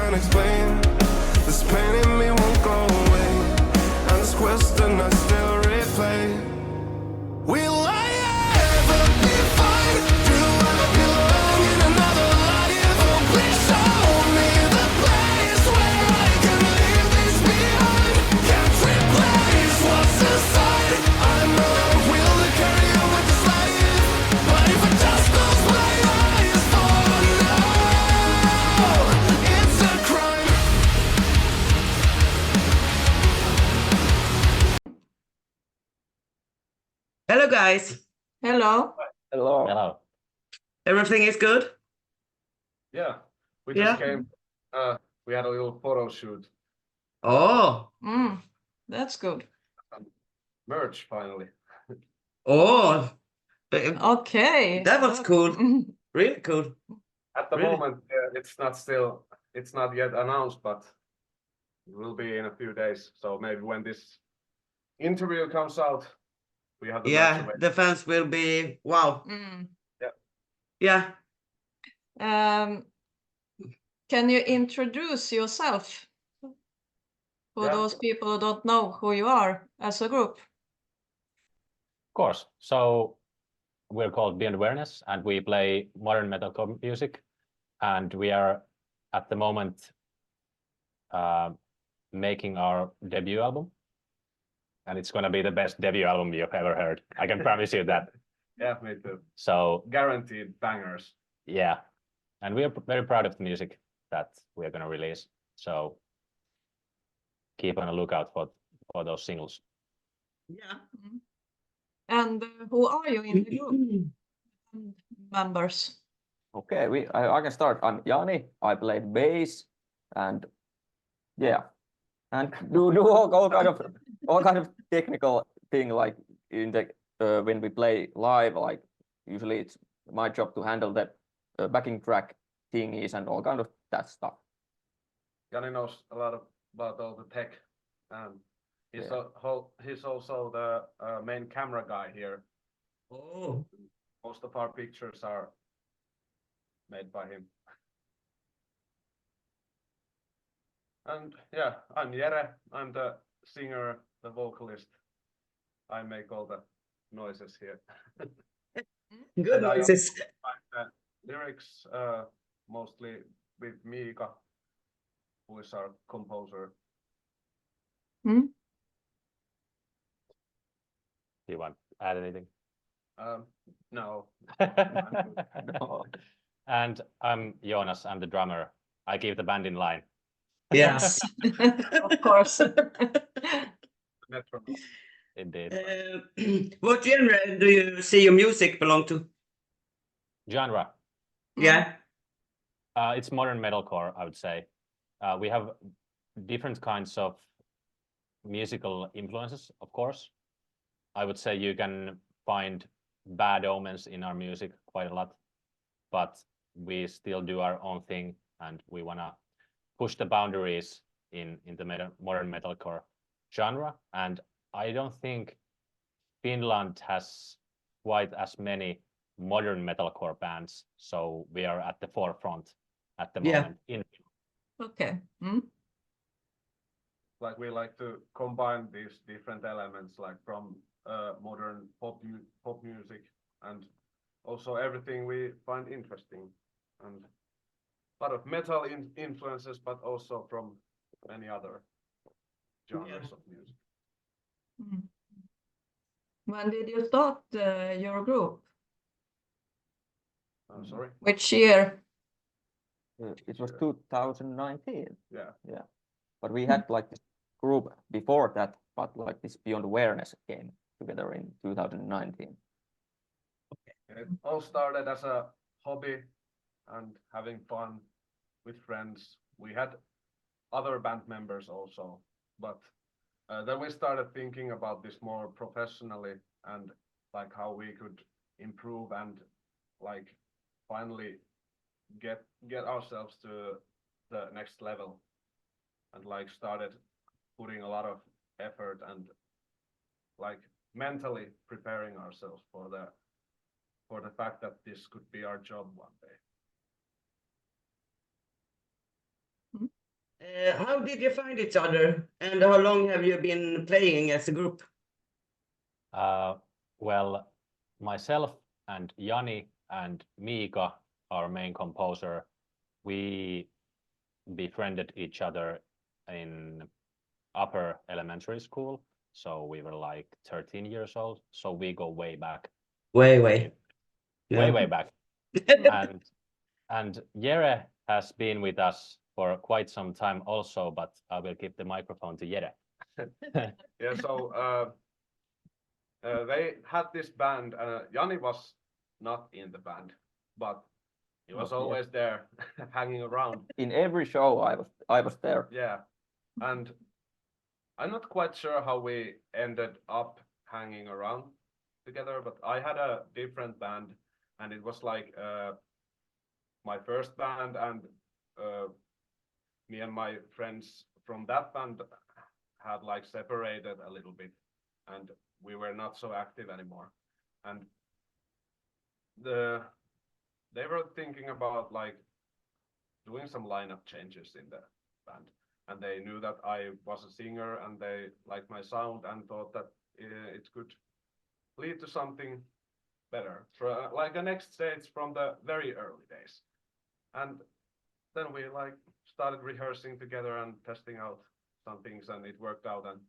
can't explain. This pain in me won't go away, and this question I still replay. Will I ever be fine? Do I belong in another life? Oh, please show me the place where I can leave this behind. Can't replace what's inside. I'm not a wheel to carry on with this life, but if I just close my eyes for now, it's a crime. Hello, guys. Hello. Hello. Hello. Everything is good? Yeah, we Yeah. just came. We had a little photo shoot. Oh, That's good. Merch finally. oh, Okay. that was cool. Really cool. At the Really? moment, it's not yet announced, but it will be in a few days. So maybe when this interview comes out, we have the merch Yeah, available. the fans will be wow. Yeah. Can you introduce yourself for those people who don't know who you are as a group? Of course. So we're called Beyond Awareness, and we play modern metalcore music. And we are at the moment making our debut album. And it's going to be the best debut album you've ever heard. I can promise you that. Yeah, me too. So Guaranteed bangers. yeah, and we are very proud of the music that we are going to release. So keep on a lookout for those singles. Yeah. And who are you in the group? Members. Okay, I can start. I'm Jani. I played bass, and yeah, and do all kind of technical thing, like in the when we play live. Like usually it's my job to handle the backing track thingies and all kind of that stuff. Jani knows a lot about all the tech, and he's also the main camera guy here. Oh. Most of our pictures are made by him. And yeah, I'm Jere. I'm the singer, the vocalist. I make all the noises here. Good noises. Lyrics mostly with Miika, who is our composer. Do you want to add anything? No. No. And I'm Joonas. I'm the drummer. I keep the band in line. Yes. Of course. Metronome. Indeed. What genre do you see your music belong to? Genre. Yeah. It's modern metalcore, I would say. We have different kinds of musical influences, of course. I would say you can find Bad Omens in our music quite a lot, but we still do our own thing, and we want to push the boundaries in the modern metalcore genre. And I don't think Finland has quite as many modern metalcore bands, so we are at the forefront at the moment. Okay. Like we like to combine these different elements, like from modern pop music, and also everything we find interesting, and a lot of metal influences, but also from many other genres of music. When did you start your group? Sorry? Which year? It was 2019. Yeah. But we had like this group before that, but like this Beyond Awareness came together in 2019. It all started as a hobby and having fun with friends. We had other band members also, but then we started thinking about this more professionally, and like how we could improve and like finally get ourselves to the next level, and like started putting a lot of effort and like mentally preparing ourselves for the fact that this could be our job one day. How did you find each other, and how long have you been playing as a group? Well, myself and Jani and Miika, our main composer, we befriended each other in upper elementary school. So we were like 13 years old. So we go way back. Way. Way Yeah. back. And Jere has been with us for quite some time also, but I will give the microphone to Jere. Yeah, so they had this band. Jani was not in the band, but he was Not yet. always there, hanging around. In every show I was there. Yeah, and I'm not quite sure how we ended up hanging around together, but I had a different band, and it was like my first band, and me and my friends from that band had like separated a little bit, and we were not so active anymore. And they were thinking about like doing some lineup changes in the band, and they knew that I was a singer, and they liked my sound and thought that it could lead to something better, for like a next stage from the very early days. And then we like started rehearsing together and testing out some things, and it worked out. And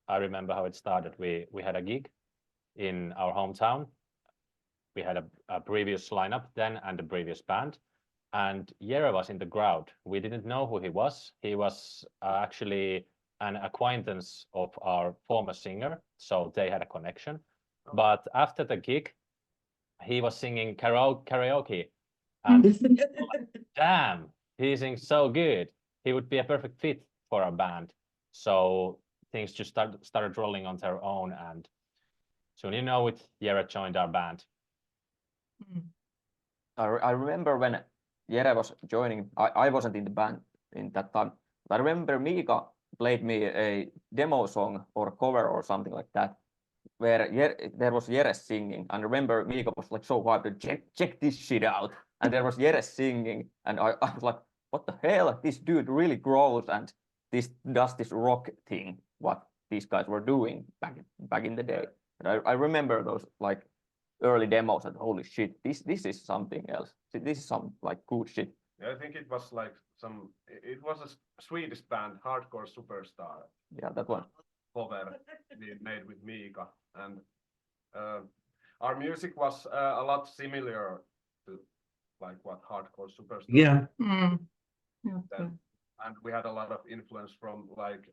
I remember how it started. We had a gig in our hometown. We had a previous lineup then and a previous band. And Jere was in the crowd. We didn't know who he was. He was actually an acquaintance of our former singer, so they had a connection. But after the gig, he was singing karaoke, and damn, he sings so good. He would be a perfect fit for our band. So things just started rolling on their own, and soon you know it, Jere joined our band. I remember when Jere was joining, I wasn't in the band in that time. I remember Miika played me a demo song or cover or something like that, where there was Jere singing. And I remember Miika was like so hyped to check this shit out. And there was Jere singing, and I was like, what the hell? This dude really grows and does this rock thing, what these guys were doing back in the day. And I remember those like early demos and holy shit, this is something else. This is some like good shit. yeah, I think it was like it was a Swedish band, Hardcore Superstar. Yeah, that one. Cover we made with Miika, and our music was a lot similar to like what Hardcore Superstar. Yeah. Okay. And we had a lot of influence from like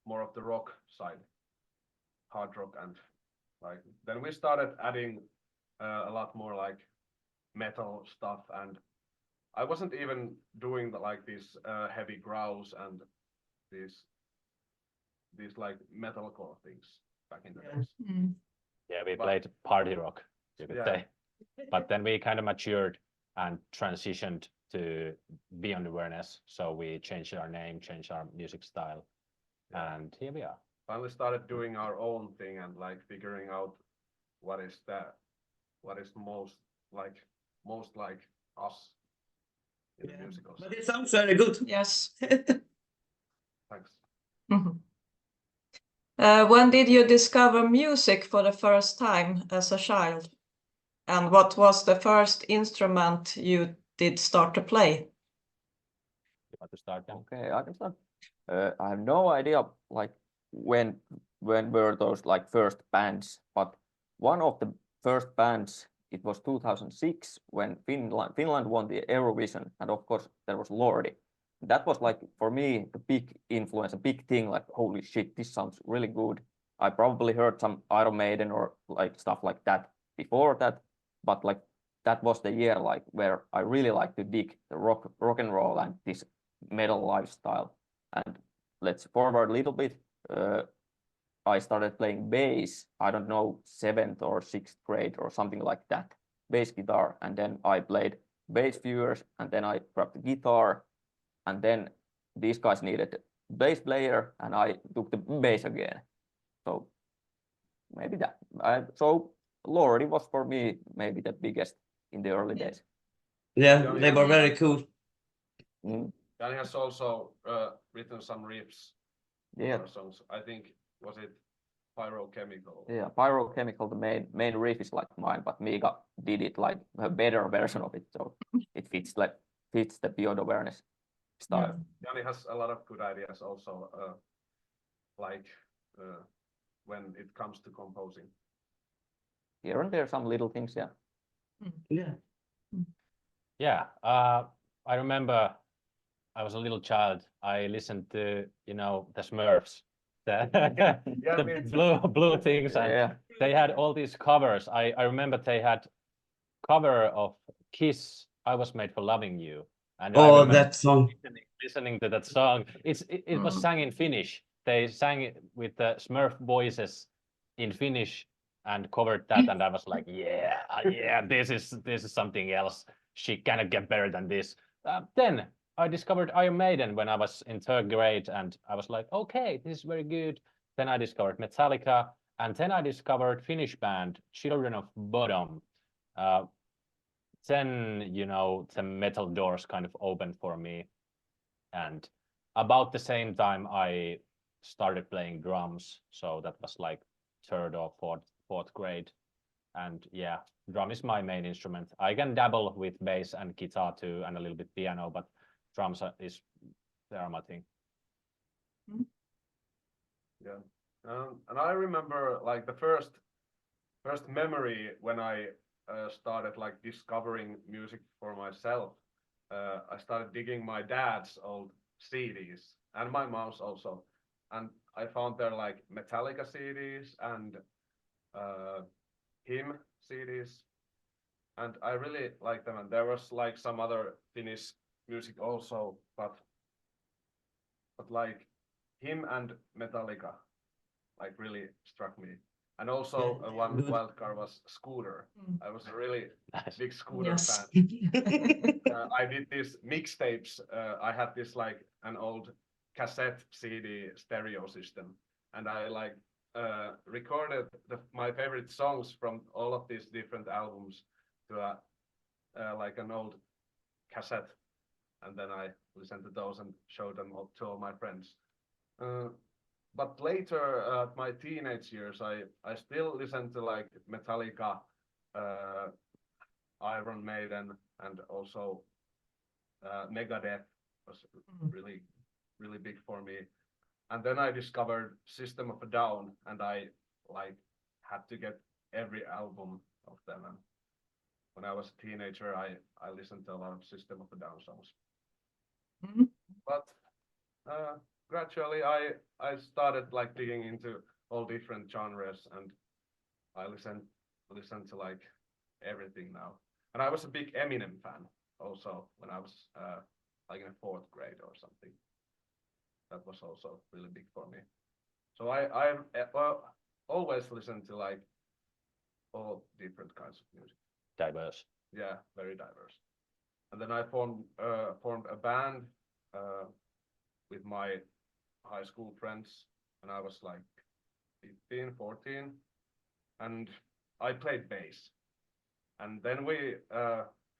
more of the rock side, hard rock, and like then we started adding a lot more like metal stuff, and I wasn't even doing like these heavy growls and these like metalcore things back in the days. Yeah, we But- played party rock, you could Yeah. say. But then we kind of matured and transitioned to Beyond Awareness. So we changed our name, changed our music style, and here we are. Finally started doing our own thing and like figuring out what is most like us in the musicals. But it sounds very good. Yes. Thanks. When did you discover music for the first time as a child? And what was the first instrument you did start to play? You want to start, Jan? Okay, I can start. I have no idea like when were those like first bands, but one of the first bands, it was 2006 when Finland won the Eurovision, and of course there was Lordi. That was like for me a big influence, a big thing. Like holy shit, this sounds really good. I probably heard some Iron Maiden or like stuff like that before that, but like that was the year like where I really like to dig the rock and roll and this metal lifestyle. And let's forward a little bit. I started playing bass, I don't know, 7th or 6th grade or something like that, bass guitar. And then I played bass few years, and then I grabbed the guitar, and then these guys needed a bass player, and I took the bass again. So maybe that. So Lordi was for me maybe the biggest in the early days. Yeah, they were very cool. Jani has also written some riffs Yeah, for songs. I think was it Pyrochemical? yeah, Pyrochemical, the main riff is like mine, but Mika did it like a better version of it, so it fits the Beyond Awareness style. Jani has a lot of good ideas also, like when it comes to composing. Here and there, some little things, yeah. Yeah. Yeah, I remember I was a little child. I listened to, you know, the Smurfs, the, Yeah, me the too. blue things, and Yeah, they had all these covers. I remember they had cover of Kiss, "I Was Made for Loving You," and I Oh, remember that song. listening to that song. It was sung in Finnish. They sang it with the Smurf voices in Finnish and covered that, and I was like, yeah, this is something else. She cannot get better than this. Then I discovered Iron Maiden when I was in 3rd grade, and I was like, okay, this is very good. Then I discovered Metallica, and then I discovered Finnish band Children of Bodom. Then, you know, the metal doors kind of opened for me, and about the same time I started playing drums, so that was like 3rd or 4th grade. And yeah, drum is my main instrument. I can dabble with bass and guitar too, and a little bit piano, but drums they are my thing. Yeah, and I remember like the first memory when I started like discovering music for myself. I started digging my dad's old CDs and my mom's also, and I found their like Metallica CDs and him CDs, and I really liked them. And there was like some other Finnish music also, but like him and Metallica like really struck me. And also one good. wild card was Scooter. I was a really big Scooter Yes. fan. I did these mixtapes. I had this like an old cassette CD stereo system, and I like recorded my favorite songs from all of these different albums to like an old cassette, and then I listened to those and showed them to all my friends. But later, my teenage years, I still listen to like Metallica, Iron Maiden, and also Megadeth was really big for me. And then I discovered System of a Down, and I like had to get every album of them. And when I was a teenager, I listened to a lot of System of a Down songs. But gradually I started like digging into all different genres, and I listen to like everything now. And I was a big Eminem fan also when I was like in 4th grade or something. That was also really big for me. So I always listened to like all different kinds of music. Diverse. Yeah, very diverse. And then I formed a band with my high school friends when I was like 15, 14, and I played bass. And then we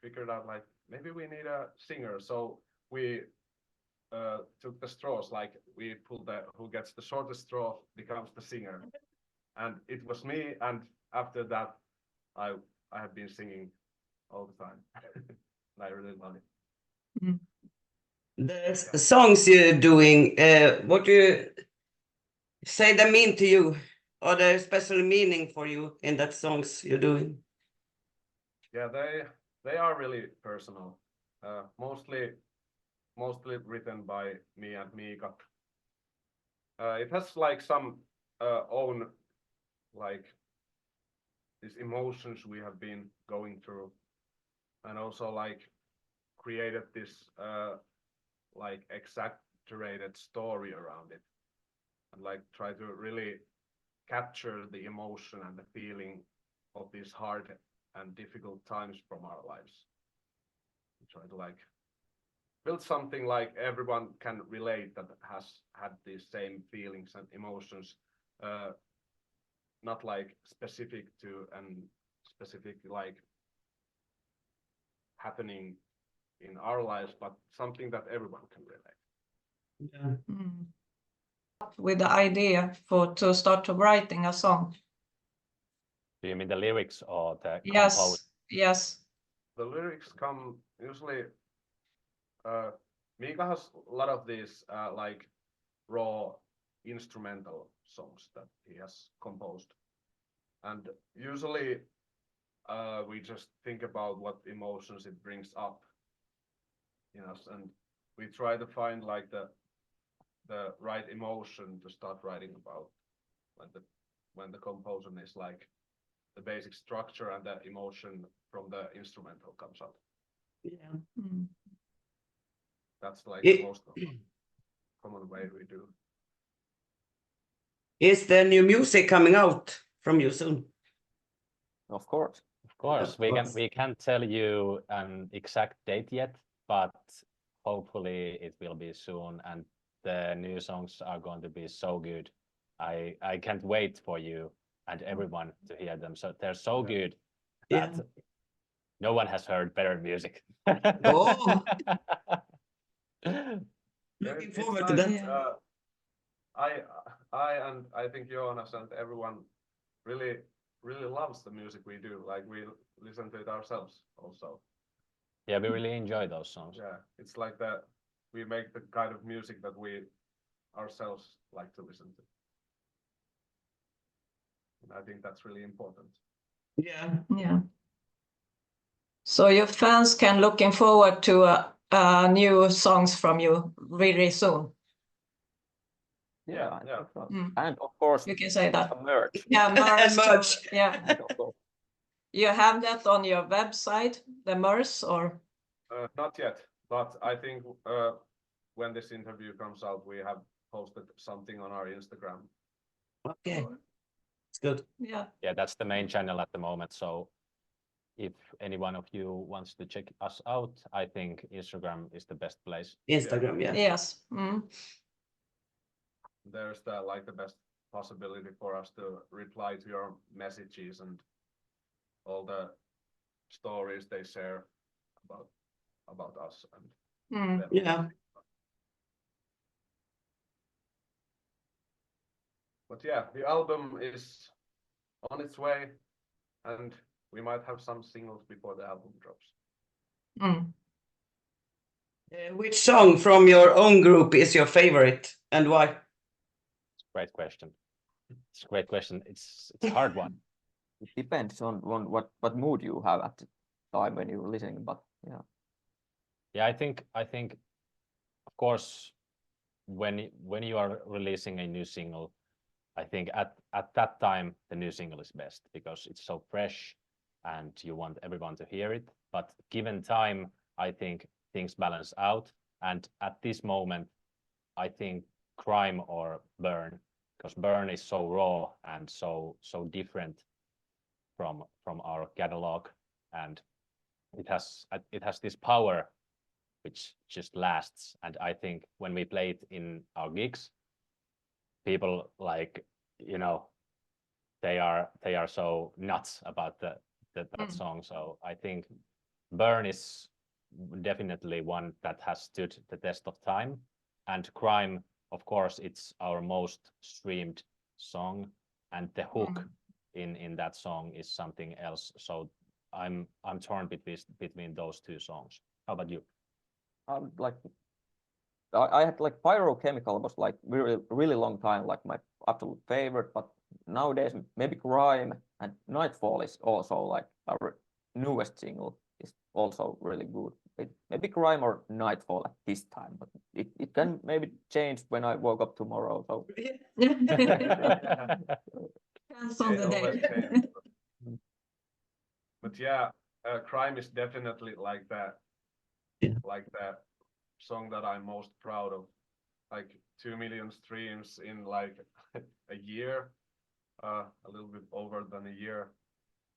figured out like maybe we need a singer, so we took the straws, like we pulled who gets the shortest straw becomes the singer, and it was me. And after that, I have been singing all the time. And I really love it. The songs you're doing, what do you say they mean to you? Are there special meaning for you in that songs you're doing? Yeah, they are really personal. Mostly written by me and Mika. It has like some own like these emotions we have been going through, and also like created this like exaggerated story around it, and like try to really capture the emotion and the feeling of these hard and difficult times from our lives. We try to like build something like everyone can relate, that has had these same feelings and emotions, not like specific to an specific like happening in our lives, but something that everyone can relate. Yeah. With the idea to start writing a song. Do you mean the lyrics or the Yes, compose? yes. The lyrics come usually. Mika has a lot of these like raw instrumental songs that he has composed, and usually we just think about what emotions it brings up in us, and we try to find like the right emotion to start writing about when the composition is like the basic structure and the emotion from the instrumental comes out. Yeah. That's like It- the most common way we do. Is there new music coming out from you soon? Of course. Of course, Of course. we can't tell you an exact date yet, but hopefully it will be soon, and the new songs are going to be so good. I can't wait for you and everyone to hear them. So they're so good that Yeah. no one has heard better music. Oh. Yeah, Looking it's forward to nice, that. I and I think Joonas and everyone really loves the music we do. Like we listen to it ourselves also. Yeah, we really enjoy those songs. Yeah, it's like that we make the kind of music that we ourselves like to listen to. And I think that's really important. Yeah. Yeah. So your fans can looking forward to new songs from you really soon. Yeah, Yeah, I yeah. think so. Mm. And of course, You can say that. some merch. Yeah, And merch. merch. Yeah. And of course, You have that on your website, the merch, or? Not yet, but I think when this interview comes out, we have posted something on our Instagram. Okay. It's good. Yeah. Yeah, that's the main channel at the moment. So if any one of you wants to check us out, I think Instagram is the best place. Instagram, yeah. Yes. There's the best possibility for us to reply to your messages and all the stories they share about us and them. Yeah. But yeah, the album is on its way, and we might have some singles before the album drops. Which song from your own group is your favorite and why? Great question. It's a great question. It's a hard one. it depends on what mood you have at the time when you're listening. But yeah, Yeah, I think of course when you are releasing a new single, I think at that time the new single is best because it's so fresh and you want everyone to hear it. But given time, I think things balance out. And at this moment, I think Crime or Burn, because Burn is so raw and so different from our catalog, and it has this power which just lasts. And I think when we play it in our gigs, people like, you know, they are so nuts about that song. So I think Burn is definitely one that has stood the test of time, and Crime, of course, it's our most streamed song, and the hook in that song is something else. So I'm torn between those two songs. How about you? like I had like Pyrochemical was like really long time like my absolute favorite, but nowadays maybe Crime and Nightfall is also like our newest single is also really good. Maybe Crime or Nightfall at this time, but it can maybe change when I woke up tomorrow. So Depends on the always day. change. But yeah, Crime is definitely like that. Yeah. Like that song that I'm most proud of. Like 2 million streams in like a year, a little bit over than a year.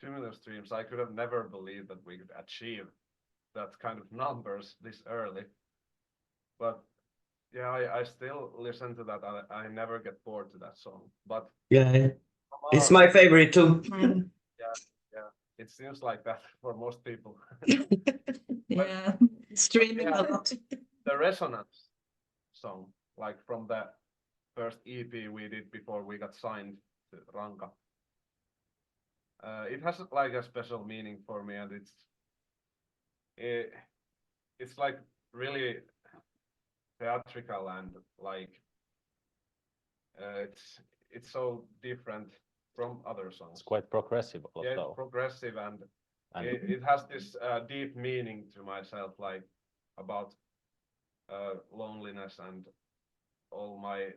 2 million streams. I could have never believed that we could achieve that kind of numbers this early. But yeah, I still listen to that. I never get bored to that song. But Yeah. It's my favorite too. yeah, it seems like that for most people. Yeah, streaming a lot. The Resonance song, like from the first EP we did before we got signed to Ranka. It has like a special meaning for me, and it's like really theatrical and like it's so different from other songs. It's quite progressive Yeah, it's also. progressive and And it has this deep meaning to myself, like about loneliness and all my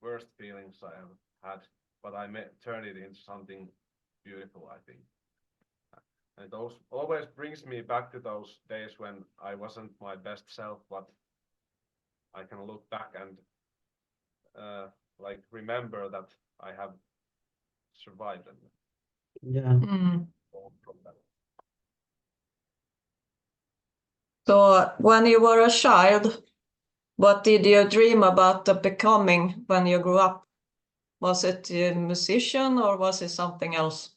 worst feelings I have had, but I turn it into something beautiful, I think. And those always brings me back to those days when I wasn't my best self, but I can look back and like remember that I have survived and Yeah. gone from that. So when you were a child, what did you dream about becoming when you grew up? Was it a musician or was it something else?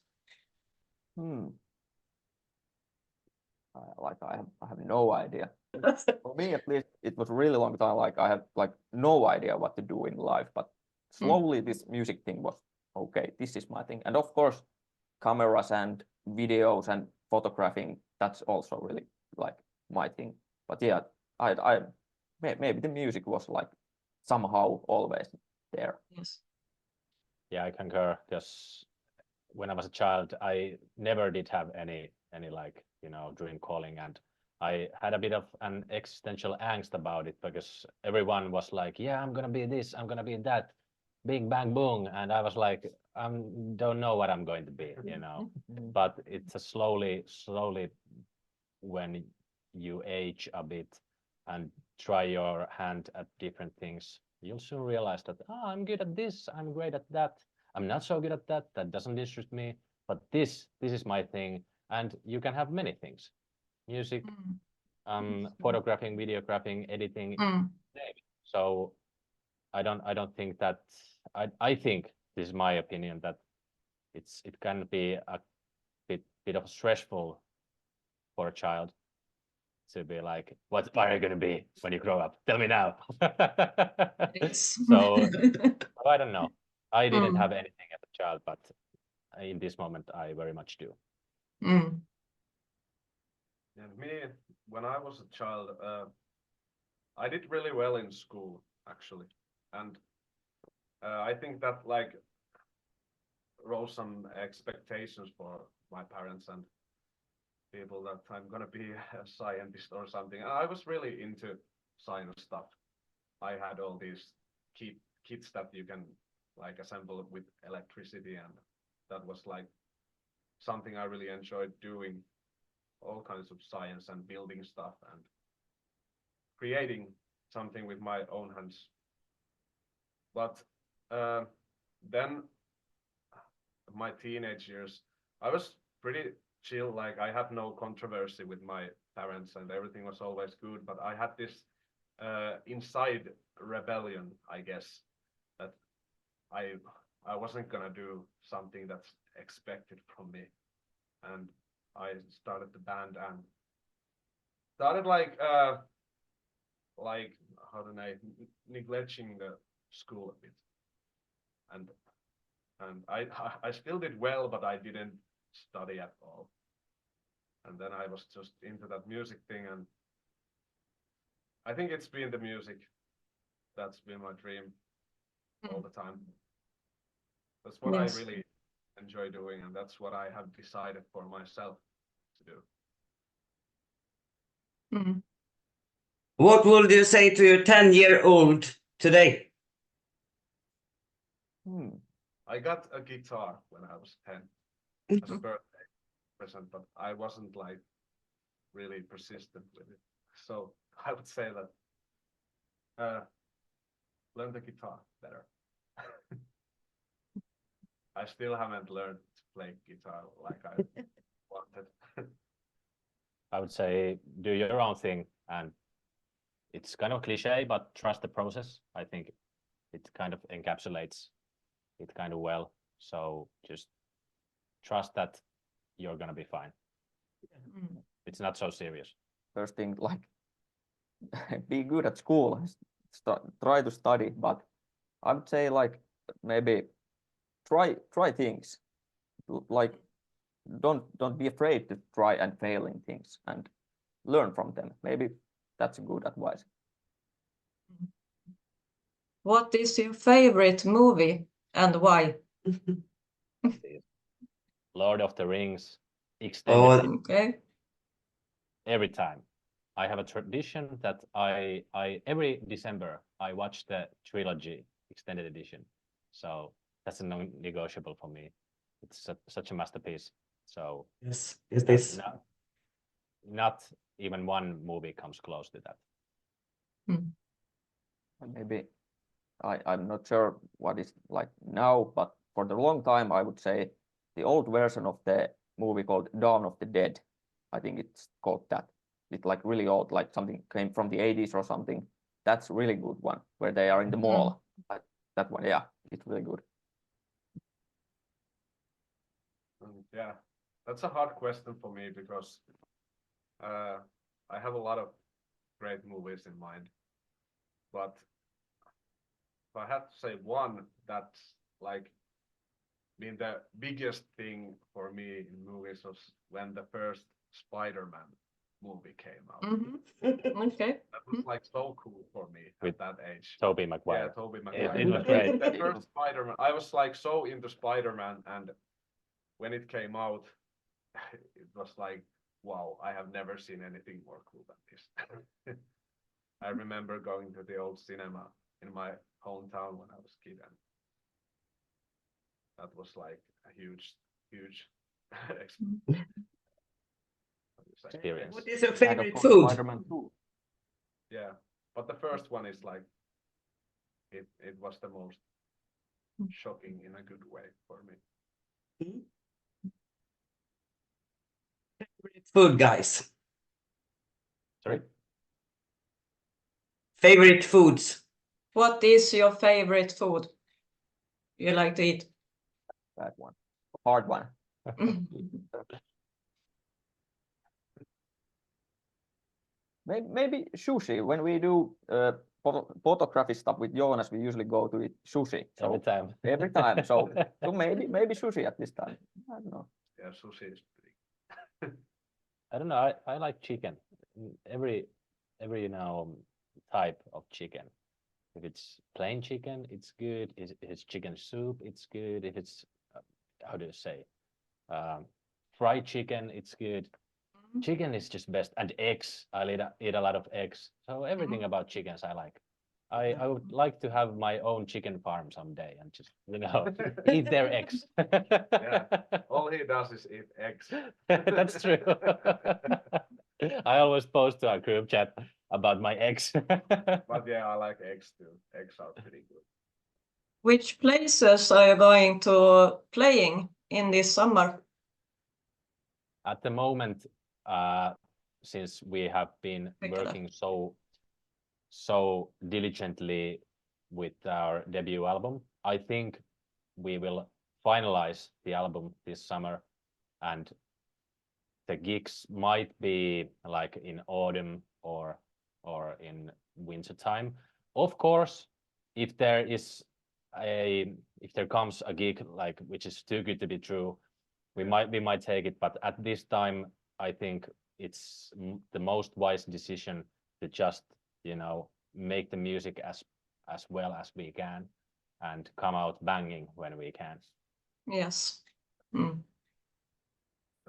I have no idea. For me, at least, it was a really long time. Like I had like no idea what to do in life, but slowly this music thing was okay. This is my thing, and of course, cameras and videos and photographing. That's also really like my thing. But yeah, maybe the music was like somehow always there. Yes. yeah, I concur, because when I was a child, I never did have any like, you know, dream calling, and I had a bit of an existential angst about it, because everyone was like, yeah, I'm gonna be this, I'm gonna be that, bing bang boom, and I was like, I don't know what I'm going to be, you know. But it's a slowly when you age a bit and try your hand at different things, you'll soon realize that, oh, I'm good at this, I'm great at that, I'm not so good at that, that doesn't interest me, but this is my thing. And you can have many things: music, photographing, videographing, editing. So I don't think that, I think, this is my opinion, that it can be a bit of stressful for a child to be like, what are you going to be when you grow up? Tell me now. Yes. So I don't know. I didn't have anything as a child, but in this moment, I very much do. And me, when I was a child, I did really well in school, actually, and I think that like rose some expectations for my parents and people that I'm gonna be a scientist or something. And I was really into science stuff. I had all these kits that you can like assemble with electricity, and that was like something I really enjoyed doing, all kinds of science and building stuff and creating something with my own hands. But then my teenage years, I was pretty chill. Like I had no controversy with my parents and everything was always good, but I had this inside rebellion, I guess, that I wasn't gonna do something that's expected from me. And I started the band and started like how do I neglecting the school a bit. And I still did well, but I didn't study at all. And then I was just into that music thing, and I think it's been the music that's been my dream all the time. That's what Yes. I really enjoy doing, and that's what I have decided for myself to do. What would you say to your 10-year-old today? I got a guitar when I was 10 as a birthday present, but I wasn't like really persistent with it. So I would say that learn the guitar better. I still haven't learned to play guitar like I wanted. I would say do your own thing, and it's kind of cliche, but trust the process. I think it kind of encapsulates it kind of well. So just trust that you're gonna be fine. It's not so serious. First thing, like, be good at school, try to study, but I would say like maybe try things. Like don't be afraid to try and fail in things and learn from them. Maybe that's a good advice. What is your favorite movie and why? Lord of the Rings, Oh, extended Okay. every time. I have a tradition that I every December I watch the trilogy extended edition. So that's a non-negotiable for me. It's such a masterpiece. So yes, is this? not even one movie comes close to that. Maybe I'm not sure what is like now, but for the long time I would say the old version of the movie called Dawn of the Dead. I think it's called that. It's like really old, like something came from the 80s or something. That's a really good one where they are in the mall. That one, yeah, it's really good. Yeah, that's a hard question for me because I have a lot of great movies in mind, but if I had to say one that's like been the biggest thing for me in movies was when the first Spider-Man movie came out. Okay. That was like so cool for me With at that age. Tobey Yeah, Maguire. Tobey It Maguire. was great. The first Spider-Man, I was like so into Spider-Man, and when it came out, it was like, wow, I have never seen anything more cool than this. I remember going to the old cinema in my hometown when I was a kid, and that was like a huge Experience. What is your And of favorite course, food? Spider-Man 2. Yeah, but the first one is like it was the most shocking in a good way for me. Favorite food, guys. Sorry? Favorite foods. What is your favorite food you like to eat? That one. Hard one. Maybe sushi. When we do photography stuff with Joonas, we usually go to eat sushi. So Every time. every time. So maybe sushi at this time. I don't know. Yeah, sushi is pretty. I don't know. I like chicken. Every type of chicken. If it's plain chicken, it's good. If it's chicken soup, it's good. If it's how do you say, fried chicken, it's good. Chicken is just best, and eggs. I eat a lot of eggs. So everything about chickens I like. I would like to have my own chicken farm someday and just eat their eggs. Yeah, all he does is eat eggs. That's true. I always post to our group chat about my eggs. But yeah, I like eggs too. Eggs are pretty good. Which places are you going to playing in this summer? At the moment, since we have been working so diligently with our debut album, I think we will finalize the album this summer, and the gigs might be like in autumn or in winter time. Of course, if there comes a gig like which is too good to be true, we might take it, but at this time I think it's the most wise decision to just make the music as well as we can and come out banging when we can. Yes. The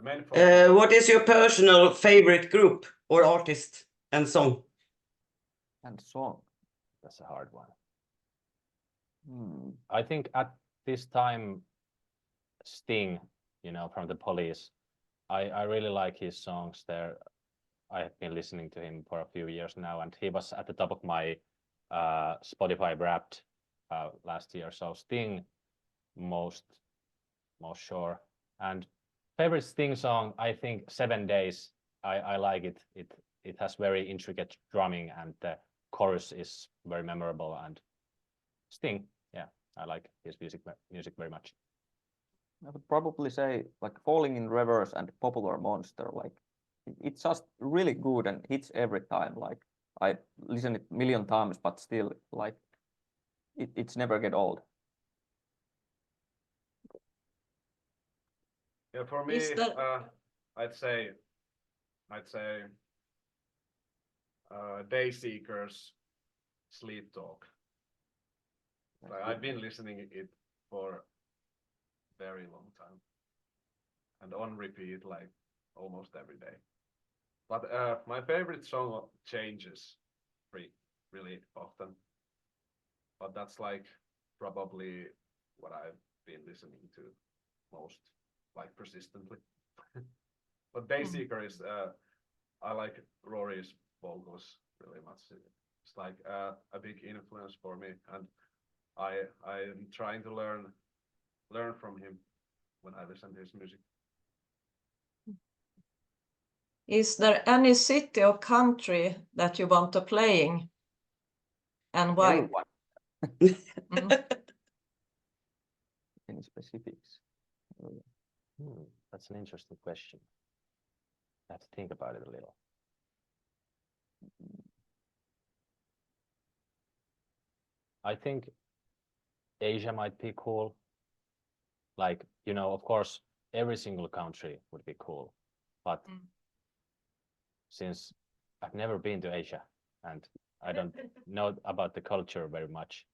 main focus. What is your personal favorite group or artist and song? And song. That's a hard one. I think at this time, Sting, from the Police, I really like his songs there. I have been listening to him for a few years now, and he was at the top of my Spotify Wrapped last year. So Sting, most sure. And favorite Sting song, I think 7 Days. I like it. It has very intricate drumming, and the chorus is very memorable. And Sting, yeah, I like his music very much. I would probably say like Falling in Reverse and Popular Monster. Like it's just really good and hits every time. Like I listen it a million times, but still, like it's never get old. Yeah, for me, Is that- I'd say Dayseekers Sleep Talk. Like, I've been listening it for very long time and on repeat like almost every day. But my favorite song changes really often. But that's like probably what I've been listening to most, like persistently. But Dayseeker is I like Rory's vocals really much. It's like a big influence for me, and I'm trying to learn from him when I listen to his music. Is there any city or country that you want to play in? And why? Everyone, Mm. any specifics? That's an interesting question. I have to think about it a little. I think Asia might be cool. Like, you know, of course, every single country would be cool. But since I've never been to Asia and I don't know about the culture very much,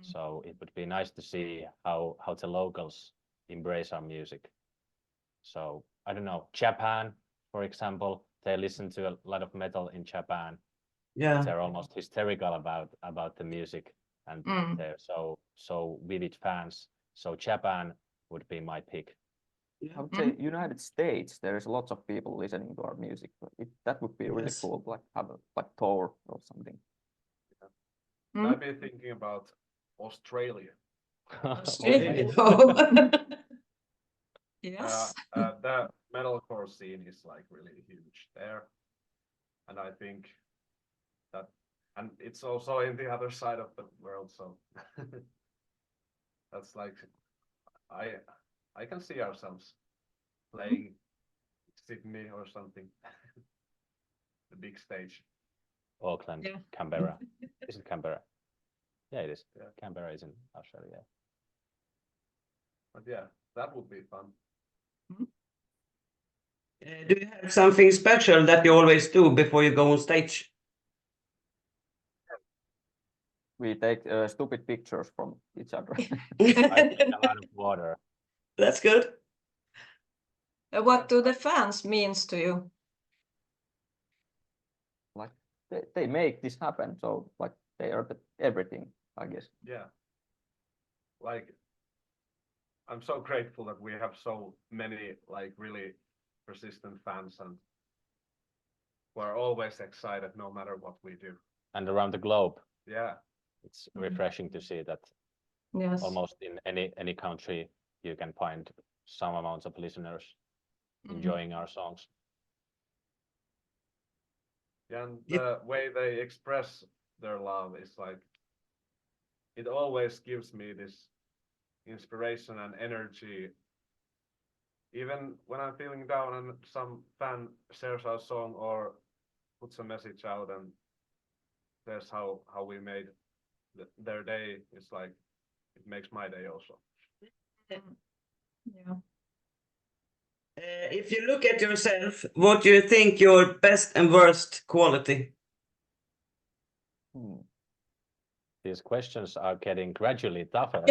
so it would be nice to see how the locals embrace our music. So I don't know, Japan, for example, they listen to a lot of metal in Japan. Yeah. They're almost hysterical about the music, and they're so vivid fans. So Japan would be my pick. I would say United States. There is lots of people listening to our music. That would be really Yes. cool, like have a like tour or something. I've been thinking about Australia. Australia. Yes. The metalcore scene is like really huge there, and I think that, and it's also in the other side of the world. So that's like I can see ourselves playing Sydney or something, the big stage. Auckland, Yeah. Canberra. Is it Canberra? Yeah, it is. Yeah. Canberra is in Australia. But yeah, that would be fun. Do you have something special that you always do before you go on stage? We take stupid pictures from each other. I drink a lot of water. That's good. What do the fans means to you? Like they make this happen, so like they are everything, I guess. Yeah, like I'm so grateful that we have so many like really persistent fans and who are always excited no matter what we do. And around the globe, Yeah, it's refreshing to see that Yes. almost in any country you can find some amounts of listeners enjoying our songs. yeah, and the way they express their love is like it always gives me this inspiration and energy. Even when I'm feeling down and some fan shares our song or puts a message out and says how we made their day, it's like it makes my day also. Yeah. If you look at yourself, what do you think your best and worst quality? These questions are getting gradually tougher.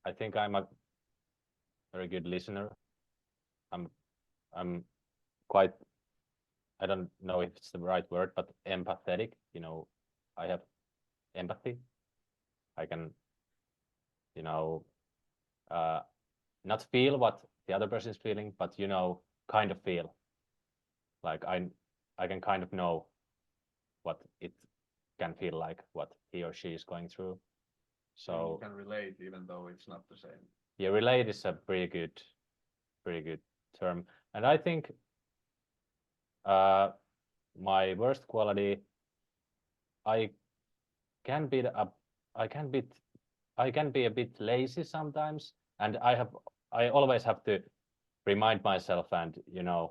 I think I'm a very good listener. I'm quite, I don't know if it's the right word, but empathetic. You know, I have empathy. I can, you know, not feel what the other person is feeling, but you know, kind of feel. Like I can kind of know what it can feel like, what he or she is going through. So you can relate even though it's not the same. Yeah, relate is a pretty good term. And I think my worst quality, I can be I can be a bit lazy sometimes, and I always have to remind myself and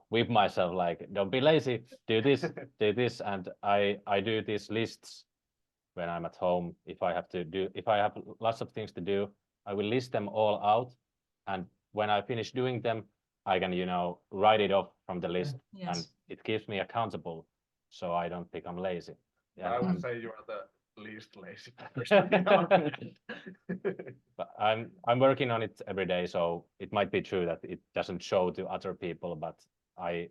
whip myself like, don't be lazy, do this, and I do these lists when I'm at home. If I have lots of things to do, I will list them all out, and when I finish doing them, I can write it off from the list, and Yes. it keeps me accountable, so I don't become lazy. I Yeah, would say you are the least lazy person. but I'm working on it every day, so it might be true that it doesn't show to other people, but I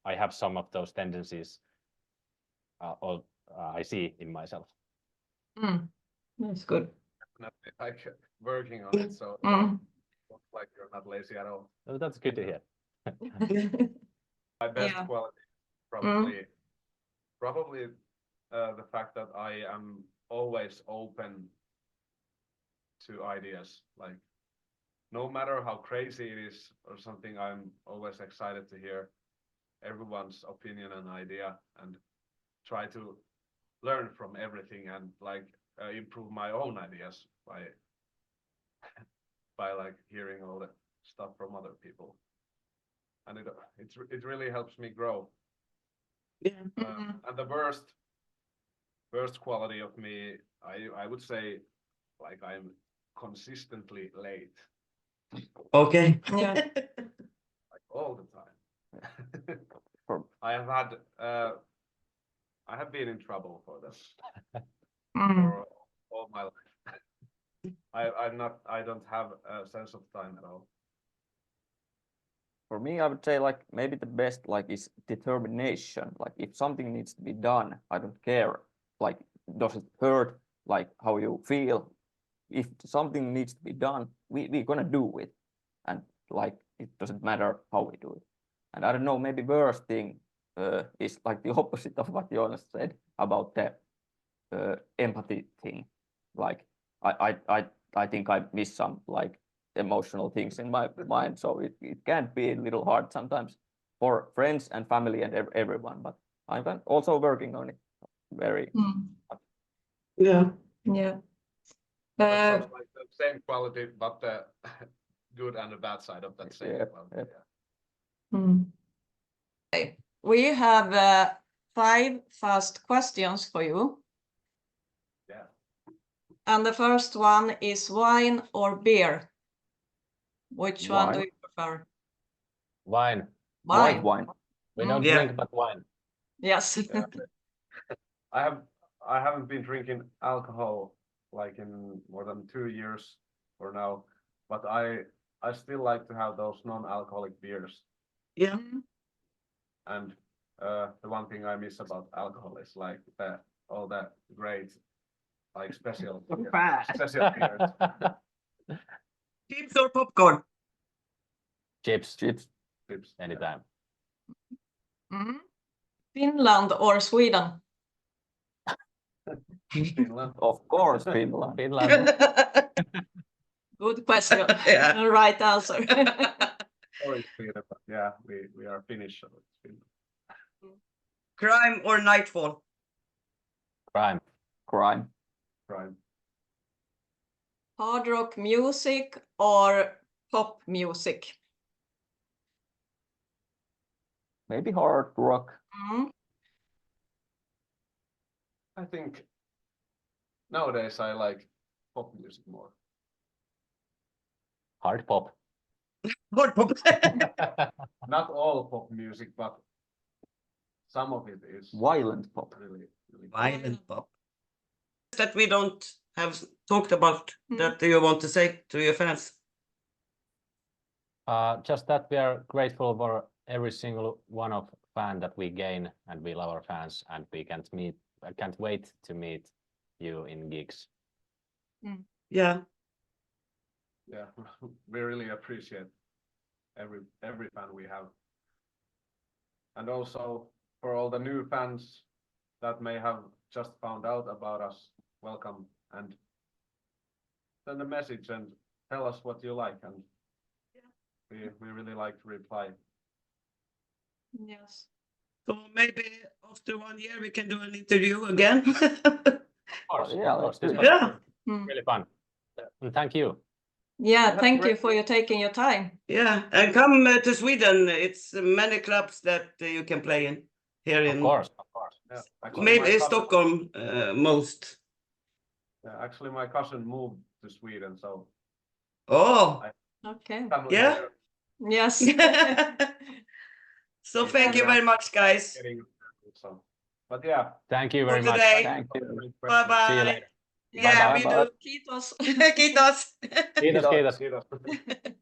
have some of those tendencies. I see in myself. That's good. Definitely, like working on it, so looks like you're not lazy at all. Oh, that's good to hear. My best Yeah. quality is probably the fact that I am always open to ideas. Like, no matter how crazy it is or something, I'm always excited to hear everyone's opinion and idea, and try to learn from everything, and like improve my own ideas by like hearing all the stuff from other people, and it really helps me grow. Yeah. And the worst quality of me, I would say, like, I'm consistently late, Okay. Yeah. like all the time. For- I have been in trouble for this Mm. for all my life. I don't have a sense of time at all. For me, I would say like maybe the best like is determination. Like if something needs to be done, I don't care. Like does it hurt? Like how you feel? If something needs to be done, we're gonna do it, and like it doesn't matter how we do it. And I don't know, maybe worst thing is like the opposite of what Joonas said about the empathy thing. Like I think I miss some like emotional things in my mind, so it can be a little hard sometimes for friends and family and everyone, but I'm also working on it very Yeah. Yeah. That sounds like the same quality, but the good and the bad side of that same Yep, quality. yep. Okay. We have 5 fast questions for you. Yeah. And the first one is wine or beer? Which one do Wine. you prefer? Wine. White wine. We don't Yeah. drink but wine. Yes. Yeah. I haven't been drinking alcohol like in more than 2 years for now, but I still like to have those non-alcoholic beers. Yeah. And the one thing I miss about alcohol is like all that great like special beers. Chips or popcorn? Chips, Chips. Chips. anytime. Finland or Sweden? Finland. Of course, Finland. Finland. Good question. Yeah. Right answer. Or in Sweden, but yeah, we are Finnish, so it's Finland. Crime or nightfall? Crime. Crime. Right. Hard rock music or pop music? Maybe hard rock. I think nowadays I like pop music more. Hard pop. Hard pop. Not all pop music, but some of it is Violent pop. really Violent pop. That we don't have talked about that you want to say to your fans? Just that we are grateful for every single one of fan that we gain, and we love our fans, and we can't wait to meet you in gigs. Yeah. yeah. We really appreciate every fan we have, and also for all the new fans that may have just found out about us, welcome, and send a message and tell us what you like, and we really like to reply. Yes. So maybe after 1 year we can do an interview again. Of course, Yeah, of course. let's do This it. was Yeah. really fun. And thank you. Yeah, That's thank you great. for you taking your time. Yeah, and come to Sweden. It's many clubs that you can play in here Of in course, of course. Yeah, actually, maybe my cousin- Stockholm most. Yeah, actually, my cousin moved to Sweden, so Oh, Okay. family Yeah? there Yes. so He's thank you around. very much, guys. getting. So, but yeah. Thank you For very much. today. Thank you. Bye bye. See you later. Yeah, Bye-bye. we do. Kiitos. Kiitos. Kiitos, kiitos. Kiitos.